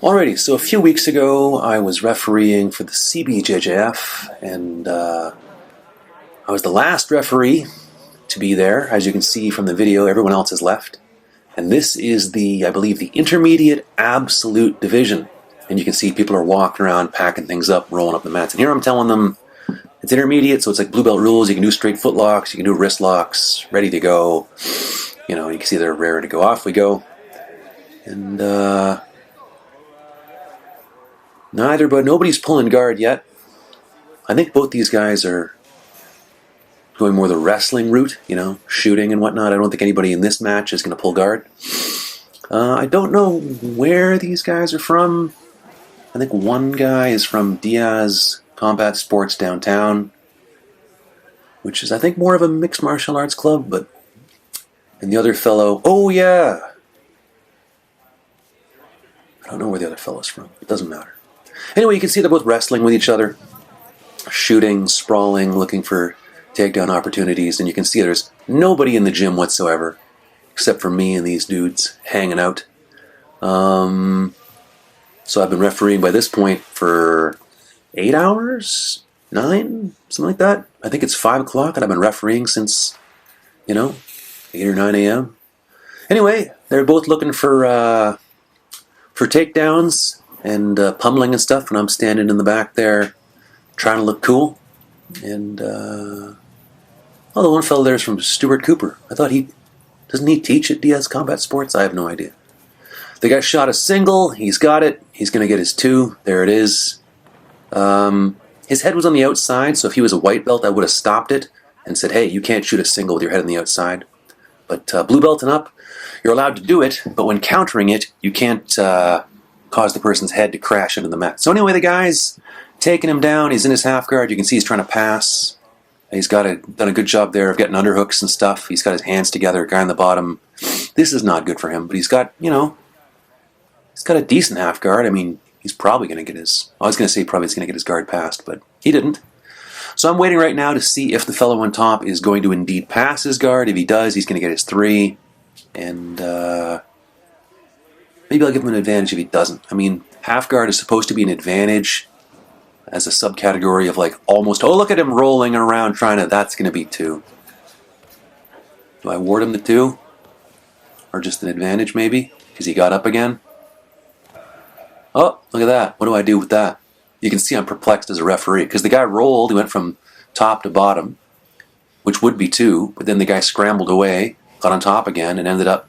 Alrighty, so a few weeks ago I was refereeing for the CBJJF, and I was the last referee to be there. As you can see from the video, everyone else has left. And this is I believe, the intermediate absolute division. And you can see people are walking around, packing things up, rolling up the mats. And here I'm telling them it's intermediate, so it's like blue belt rules. You can do straight foot locks, you can do wrist locks, ready to go. You know, you can see they're raring to go. Off we go. And nobody's pulling guard yet. I think both these guys are going more the wrestling route, you know, shooting and whatnot. I don't think anybody in this match is going to pull guard. I don't know where these guys are from. I think one guy is from Diaz Combat Sports downtown, which is, I think, more of a mixed martial arts club, and the other fellow, oh yeah! I don't know where the other fellow's from. It doesn't matter. Anyway, you can see they're both wrestling with each other, shooting, sprawling, looking for takedown opportunities, and you can see there's nobody in the gym whatsoever, except for me and these dudes hanging out. So I've been refereeing by this point for 8 hours? 9? Something like that. I think it's 5 o'clock, and I've been refereeing since, 8 or 9 a.m. Anyway, they're both looking for takedowns and pummeling and stuff, and I'm standing in the back there trying to look cool. And the one fellow there is from Stuart Cooper. I thought doesn't he teach at Diaz Combat Sports? I have no idea. The guy shot a single. He's got it. He's going to get his 2. There it is. His head was on the outside, so if he was a white belt, I would have stopped it and said, hey, you can't shoot a single with your head on the outside. But blue belt and up, you're allowed to do it, but when countering it, you can't cause the person's head to crash into the mat. So anyway, the guy's taking him down. He's in his half guard. You can see he's trying to pass. He's done a good job there of getting underhooks and stuff. He's got his hands together, guy on the bottom. This is not good for him, but he's got, he's got a decent half guard. I mean, he's probably going to get I was going to say probably he's going to get his guard passed, but he didn't. So I'm waiting right now to see if the fellow on top is going to indeed pass his guard. If he does, he's going to get his 3. And maybe I'll give him an advantage if he doesn't. I mean, half guard is supposed to be an advantage as a subcategory of like almost, oh, look at him rolling around trying to, that's going to be 2. Do I award him the 2? Or just an advantage maybe? Because he got up again? Oh, look at that. What do I do with that? You can see I'm perplexed as a referee because the guy rolled, he went from top to bottom, which would be 2, but then the guy scrambled away, got on top again, and ended up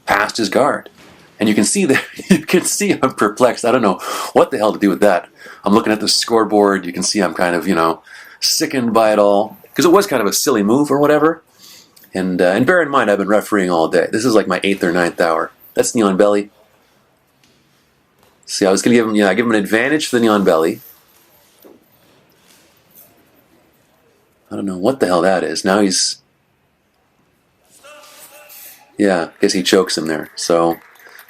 past his guard. And you can see I'm perplexed. I don't know what the hell to do with that. I'm looking at the scoreboard. You can see I'm kind of, sickened by it all because it was kind of a silly move or whatever. And bear in mind, I've been refereeing all day. This is like my 8th or 9th hour. That's knee on belly. See, I was going to give him an advantage for the knee on belly. I don't know what the hell that is. Now he's... Yeah, I guess he chokes him there. So,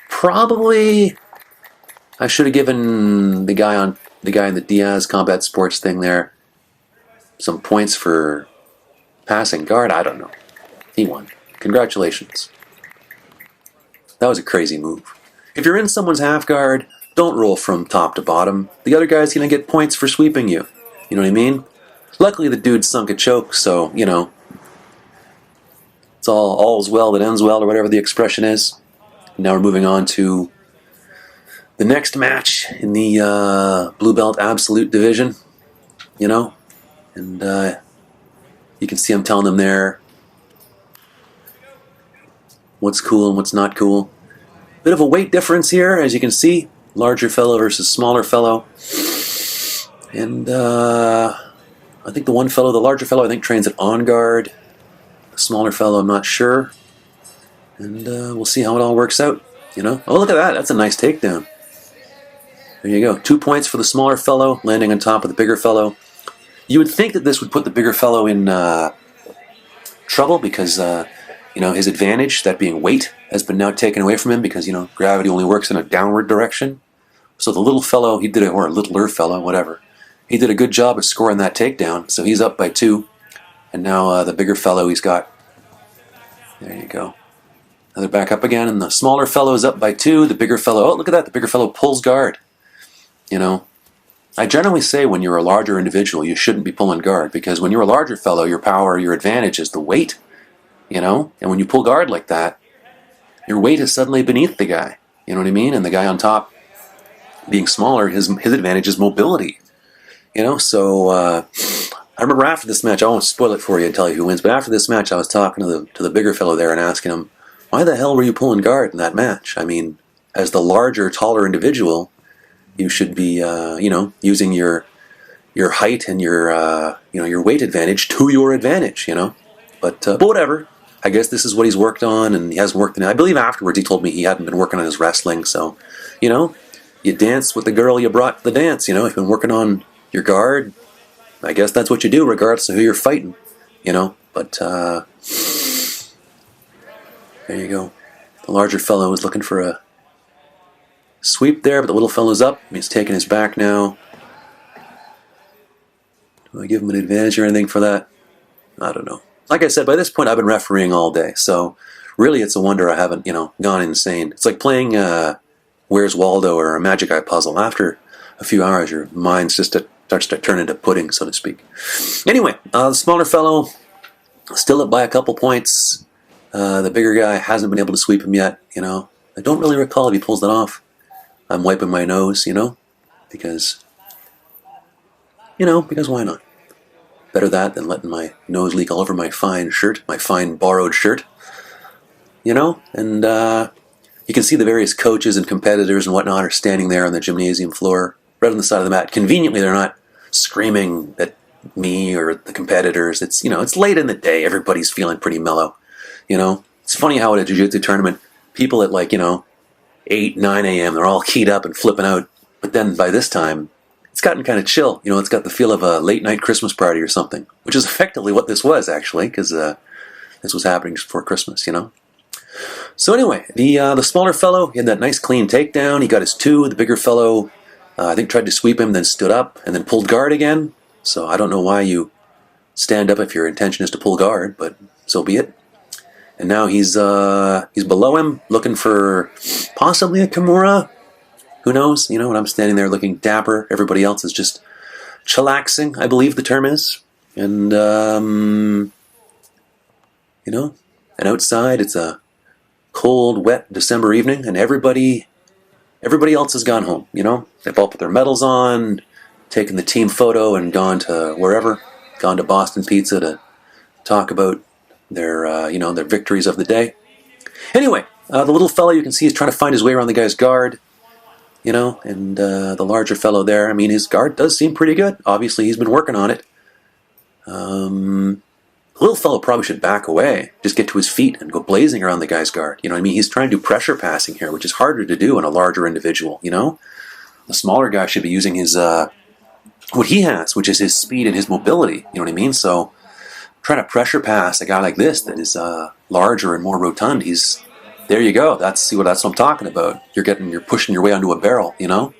probably I should have given the guy in the Diaz Combat Sports thing there some points for passing guard. I don't know. He won. Congratulations. That was a crazy move. If you're in someone's half guard, don't roll from top to bottom. The other guy's going to get points for sweeping you. You know what I mean? Luckily, the dude sunk a choke, so, it's all's well that ends well, or whatever the expression is. Now we're moving on to the next match in the Blue Belt Absolute Division, and you can see I'm telling them there what's cool and what's not cool. Bit of a weight difference here, as you can see. Larger fellow versus smaller fellow. And I think the larger fellow, I think trains at on guard. The smaller fellow, I'm not sure. And we'll see how it all works out, Oh, look at that. That's a nice takedown. There you go. 2 points for the smaller fellow, landing on top of the bigger fellow. You would think that this would put the bigger fellow in trouble because, his advantage, that being weight, has been now taken away from him because, gravity only works in a downward direction. So the little fellow, or littler fellow, whatever, he did a good job of scoring that takedown. So he's up by 2. And now the bigger fellow, he's got, there you go. They're back up again, and the smaller fellow is up by 2. The bigger fellow, oh, look at that. The bigger fellow pulls guard. You know, I generally say when you're a larger individual, you shouldn't be pulling guard, because when you're a larger fellow, your power, your advantage is the weight, you know? And when you pull guard like that, your weight is suddenly beneath the guy. You know what I mean? And the guy on top, being smaller, his advantage is mobility. You know, so I remember after this match, I won't spoil it for you and tell you who wins, but after this match, I was talking to the bigger fellow there and asking him, why the hell were you pulling guard in that match? I mean, as the larger, taller individual, you should be, you know, using your height and your, you know, your weight advantage to your advantage, you know. But whatever. I guess this is what he's worked on, and he hasn't worked on it. I believe afterwards he told me he hadn't been working on his wrestling, so, you know, you dance with the girl you brought to the dance, you know. If you've been working on your guard, I guess that's what you do, regardless of who you're fighting, you know. But, there you go. The larger fellow is looking for a sweep there, but the little fellow's up. He's taking his back now. Do I give him an advantage or anything for that? I don't know. Like I said, by this point I've been refereeing all day, so really it's a wonder I haven't, you know, gone insane. It's like playing Where's Waldo or a Magic Eye puzzle. After a few hours, your mind's just starts to turn into pudding, so to speak. Anyway, the smaller fellow still up by a couple points. The bigger guy hasn't been able to sweep him yet, you know. I don't really recall if he pulls it off. I'm wiping my nose, you know, because why not? Better that than letting my nose leak all over my fine shirt, my fine borrowed shirt, you know. And you can see the various coaches and competitors and whatnot are standing there on the gymnasium floor, right on the side of the mat. Conveniently, they're not screaming at me or the competitors. It's, you know, it's late in the day. Everybody's feeling pretty mellow, you know. It's funny how at a jiu-jitsu tournament, people at, like, you know, 8, 9 a.m., they're all keyed up and flipping out. But then by this time, it's gotten kind of chill. You know, it's got the feel of a late-night Christmas party or something, which is effectively what this was, actually, because this was happening just before Christmas, you know. So anyway, the smaller fellow, he had that nice clean takedown. He got his 2. The bigger fellow, I think, tried to sweep him, then stood up, and then pulled guard again. So I don't know why you stand up if your intention is to pull guard, but so be it. And now he's below him, looking for possibly a Kimura. Who knows? You know, and I'm standing there looking dapper. Everybody else is just chillaxing, I believe the term is. And, you know, and outside it's a cold, wet December evening, and everybody else has gone home, you know. They've all put their medals on, taken the team photo, and gone to wherever, gone to Boston Pizza to talk about their, you know, their victories of the day. Anyway, the little fellow you can see is trying to find his way around the guy's guard, you know, and the larger fellow there, I mean, his guard does seem pretty good. Obviously, he's been working on it. The little fellow probably should back away, just get to his feet and go blazing around the guy's guard. You know what I mean? He's trying to do pressure passing here, which is harder to do in a larger individual, you know? The smaller guy should be using his, what he has, which is his speed and his mobility, you know what I mean? So, trying to pressure pass a guy like this that is larger and more rotund, there you go. That's what I'm talking about. You're pushing your way onto a barrel, you know?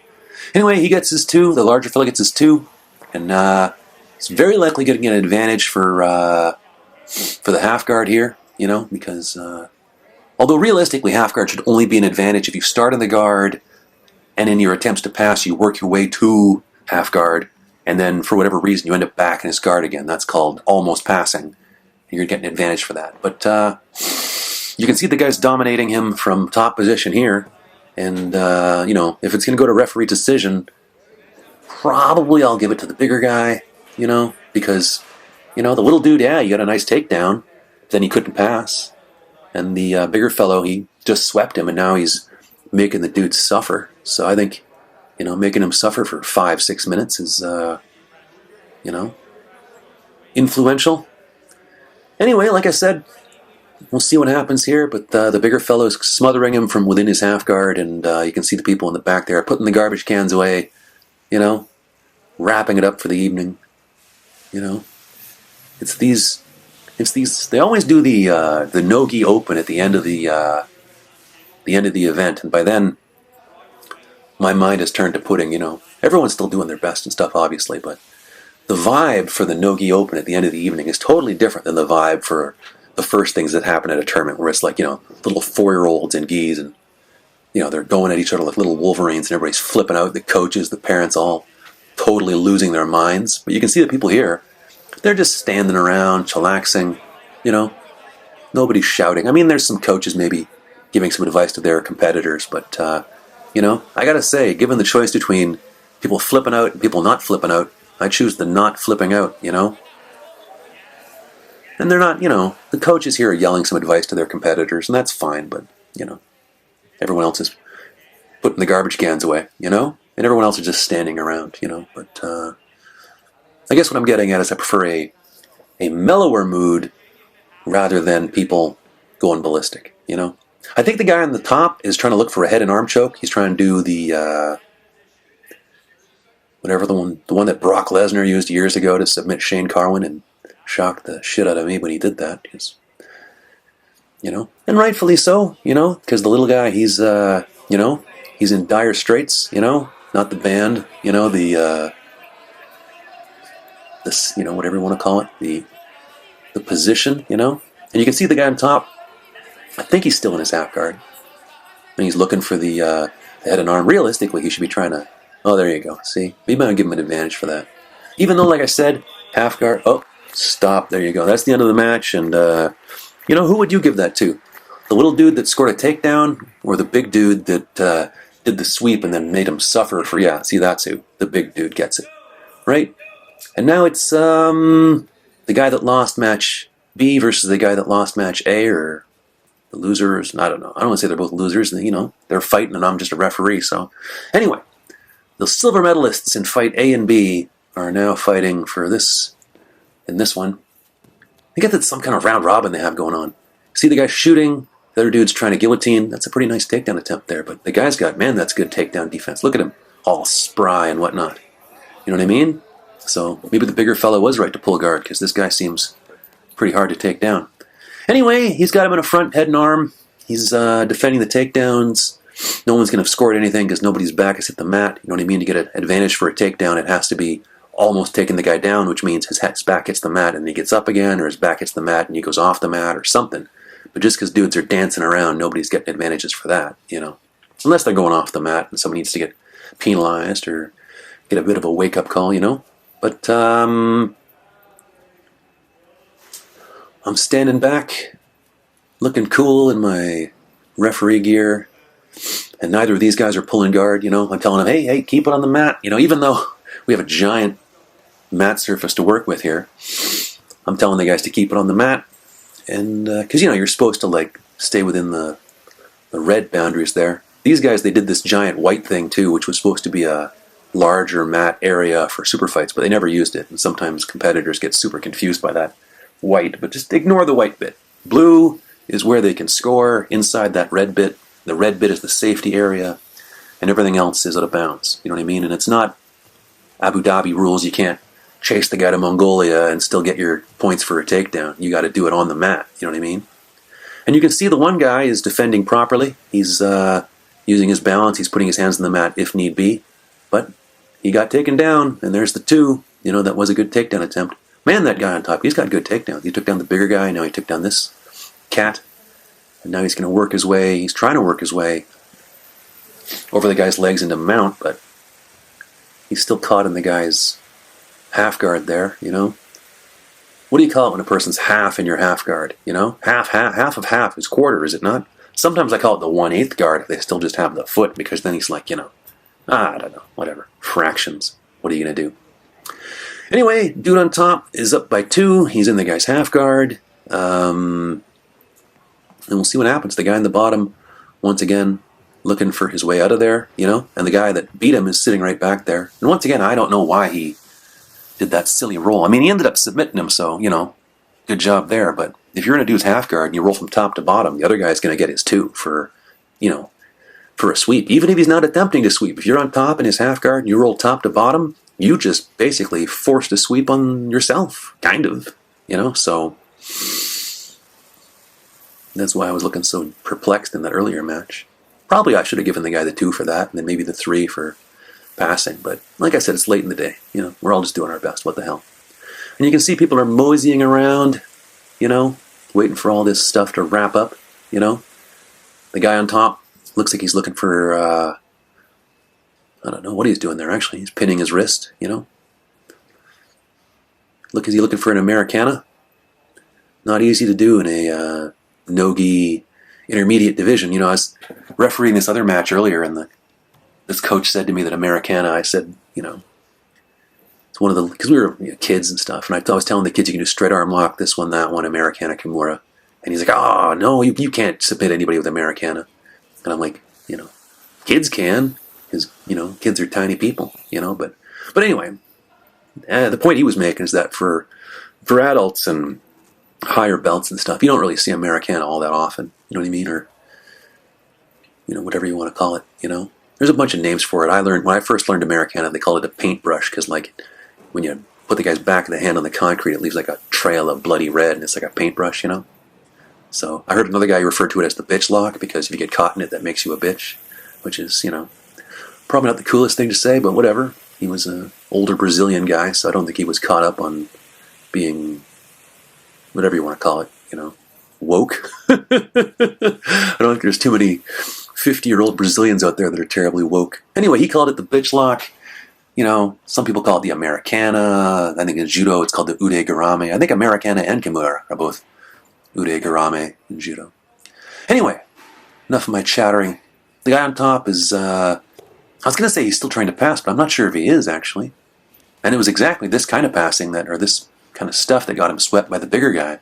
Anyway, he gets his 2, the larger fellow gets his 2, and he's very likely getting an advantage for the half guard here, you know, because although realistically half guard should only be an advantage if you start in the guard and in your attempts to pass you work your way to half guard, and then for whatever reason you end up back in his guard again. That's called almost passing, and you're getting an advantage for that. But you can see the guy's dominating him from top position here, and you know, if it's going to go to referee decision, probably I'll give it to the bigger guy, you know, because, you know, the little dude, yeah, you got a nice takedown, then he couldn't pass, and the bigger fellow, he just swept him, and now he's making the dude suffer. So I think, you know, making him suffer for 5-6 minutes is, you know, influential. Anyway, like I said, we'll see what happens here, but the bigger fellow is smothering him from within his half guard, and you can see the people in the back there putting the garbage cans away, you know, wrapping it up for the evening, you know. It's these, they always do the no-gi open at the end of the event, and by then, my mind has turned to pudding, you know. Everyone's still doing their best and stuff, obviously, but the vibe for the no-gi open at the end of the evening is totally different than the vibe for the first things that happen at a tournament where it's like, little 4-year-olds and geese and, they're going at each other like little wolverines and everybody's flipping out, the coaches, the parents all totally losing their minds. But you can see the people here, they're just standing around, chillaxing, nobody's shouting. I mean, there's some coaches maybe giving some advice to their competitors, but, I gotta say, given the choice between people flipping out and people not flipping out, I choose the not flipping out, And they're not, the coaches here are yelling some advice to their competitors, and that's fine, but, everyone else is putting the garbage cans away, and everyone else is just standing around, but I guess what I'm getting at is I prefer a mellower mood rather than people going ballistic, I think the guy on the top is trying to look for a head and arm choke. He's trying to do the, whatever the one that Brock Lesnar used years ago to submit Shane Carwin and shocked the shit out of me when he did that, because, and rightfully so, because the little guy, he's, he's in dire straits, not the band, this, whatever you want to call it, the position, and you can see the guy on top, I think he's still in his half guard, and he's looking for the head and arm. Realistically, he should be trying to, oh, there you go, see, maybe I'll give him an advantage for that, even though, like I said, half guard, oh, stop, there you go, that's the end of the match, and, who would you give that to? The little dude that scored a takedown, or the big dude that did the sweep and then made him suffer for, yeah, see, that's who. The big dude gets it, right? And now it's the guy that lost match B versus the guy that lost match A, or the losers, I don't know. I don't want to say they're both losers, they're fighting and I'm just a referee, so. Anyway, the silver medalists in fight A and B are now fighting for this, in this one. I get that's some kind of round robin they have going on. See the guy shooting, the other dude's trying to guillotine. That's a pretty nice takedown attempt there, but the guy's got, man, that's good takedown defense. Look at him, all spry and whatnot. You know what I mean? So maybe the bigger fellow was right to pull guard, because this guy seems pretty hard to take down. Anyway, he's got him in a front head and arm. He's defending the takedowns. No one's going to have scored anything because nobody's back has hit the mat. You know what I mean? To get an advantage for a takedown, it has to be almost taking the guy down, which means his back hits the mat and he gets up again, or his back hits the mat and he goes off the mat or something. But just because dudes are dancing around, nobody's getting advantages for that, Unless they're going off the mat and somebody needs to get penalized or get a bit of a wake-up call, But I'm standing back, looking cool in my referee gear, and neither of these guys are pulling guard, I'm telling them, hey, keep it on the mat, even though we have a giant mat surface to work with here, I'm telling the guys to keep it on the mat, and, because, you're supposed to, stay within the red boundaries there. These guys, they did this giant white thing, too, which was supposed to be a larger mat area for super fights, but they never used it, and sometimes competitors get super confused by that white, but just ignore the white bit. Blue is where they can score inside that red bit. The red bit is the safety area, and everything else is out of bounds. You know what I mean? And it's not Abu Dhabi rules. You can't chase the guy to Mongolia and still get your points for a takedown. You got to do it on the mat. You know what I mean? And you can see the one guy is defending properly. He's using his balance. He's putting his hands on the mat if need be. But he got taken down, and there's the two. That was a good takedown attempt. Man, that guy on top, he's got good takedowns. He took down the bigger guy, now he took down this cat. And now he's going to work his way, he's trying to work his way over the guy's legs into mount, but he's still caught in the guy's half guard there, What do you call it when a person's half in your half guard, Half of half is quarter, is it not? Sometimes I call it the 1/8 guard if they still just have the foot, because then he's like, I don't know, whatever, fractions. What are you going to do? Anyway, dude on top is up by 2. He's in the guy's half guard. And we'll see what happens. The guy in the bottom, once again, looking for his way out of there, And the guy that beat him is sitting right back there. And once again, I don't know why he did that silly roll. I mean, he ended up submitting him, so, good job there. But if you're going to do his half guard and you roll from top to bottom, the other guy's going to get his 2 for, for a sweep. Even if he's not attempting to sweep. If you're on top in his half guard and you roll top to bottom, you just basically forced a sweep on yourself, kind of, so that's why I was looking so perplexed in that earlier match. Probably I should have given the guy the 2 for that, and then maybe the 3 for passing, but like I said, it's late in the day, we're all just doing our best, what the hell. And you can see people are moseying around, waiting for all this stuff to wrap up, you know. The guy on top looks like he's looking for, I don't know what he's doing there, actually. He's pinning his wrist, you know. Is he looking for an Americana? Not easy to do in a no-gi intermediate division. You know, I was refereeing this other match earlier, and this coach said to me that Americana, I said, you know, it's one of the, because we were kids and stuff, and I was telling the kids you can do straight arm lock, this one, that one, Americana, Kimura. And he's like, oh, no, you can't submit anybody with Americana. And I'm like, you know, kids can, because, you know, kids are tiny people, you know. But anyway, the point he was making is that for adults and higher belts and stuff, you don't really see Americana all that often, you know what I mean? Or, you know, whatever you want to call it, you know. There's a bunch of names for it. When I first learned Americana, they called it a paintbrush, because, like, when you put the guy's back of the hand on the concrete, it leaves like a trail of bloody red, and it's like a paintbrush, you know. So I heard another guy refer to it as the bitch lock, because if you get caught in it, that makes you a bitch, which is, you know, probably not the coolest thing to say, but whatever. He was an older Brazilian guy, so I don't think he was caught up on being, whatever you want to call it, you know, woke. I don't think there's too many 50-year-old Brazilians out there that are terribly woke. Anyway, he called it the bitch lock. You know, some people call it the Americana. I think in judo it's called the ude garame. I think Americana and Kimura are both ude garame in judo. Anyway, enough of my chattering. The guy on top is, I was going to say he's still trying to pass, but I'm not sure if he is, actually. And it was exactly this kind of passing or this kind of stuff that got him swept by the bigger guy,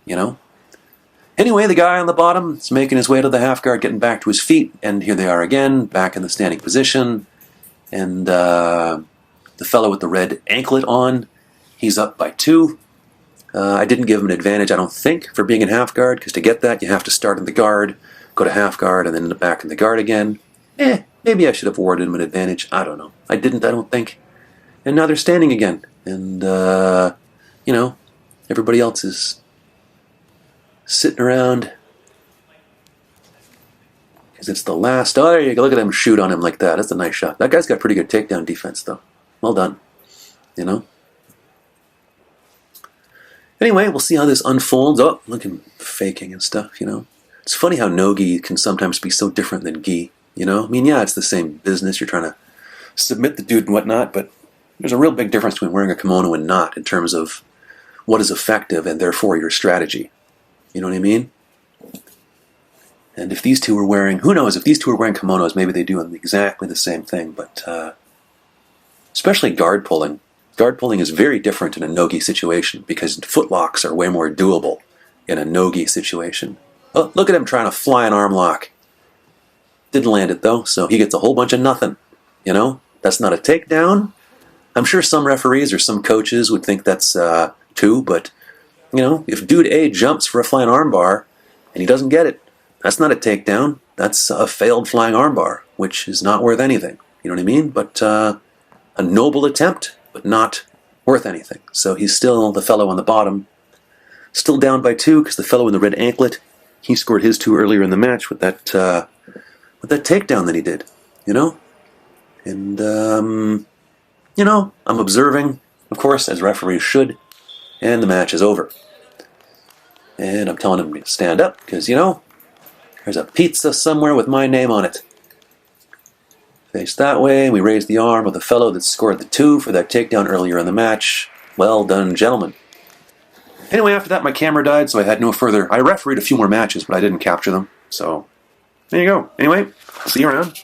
you know? Anyway, the guy on the bottom is making his way to the half guard, getting back to his feet, and here they are again, back in the standing position. And the fellow with the red anklet on, he's up by 2. I didn't give him an advantage, I don't think, for being in half guard, because to get that, you have to start in the guard, go to half guard, and then back in the guard again. Maybe I should have awarded him an advantage. I don't know. I didn't, I don't think. And now they're standing again. And, you know, everybody else is sitting around. Because it's the last. Oh, there you go. Look at him shoot on him like that. That's a nice shot. That guy's got pretty good takedown defense, though. Well done. You know? Anyway, we'll see how this unfolds. Oh, look at him faking and stuff, you know? It's funny how no-gi can sometimes be so different than gi. You know, I mean, yeah, it's the same business. You're trying to submit the dude and whatnot, but there's a real big difference between wearing a kimono and not in terms of what is effective and therefore your strategy. You know what I mean? And if these two were wearing, who knows, if these two were wearing kimonos, maybe they do exactly the same thing, but especially guard pulling. Guard pulling is very different in a no-gi situation because footlocks are way more doable in a no-gi situation. Oh, look at him trying to fly an arm lock. Didn't land it, though, so he gets a whole bunch of nothing. You know? That's not a takedown. I'm sure some referees or some coaches would think that's 2, but, you know, if dude A jumps for a flying armbar and he doesn't get it, that's not a takedown. That's a failed flying armbar, which is not worth anything. You know what I mean? But a noble attempt, but not worth anything. So he's still, the fellow on the bottom, still down by 2 because the fellow in the red anklet, he scored his 2 earlier in the match with that takedown that he did, you know? And, you know, I'm observing, of course, as referees should, and the match is over. And I'm telling him to stand up, because, you know, there's a pizza somewhere with my name on it. Face that way, we raise the arm of the fellow that scored the 2 for that takedown earlier in the match. Well done, gentlemen. Anyway, after that, my camera died, so I had no further... I refereed a few more matches, but I didn't capture them, so... There you go. Anyway, see you around.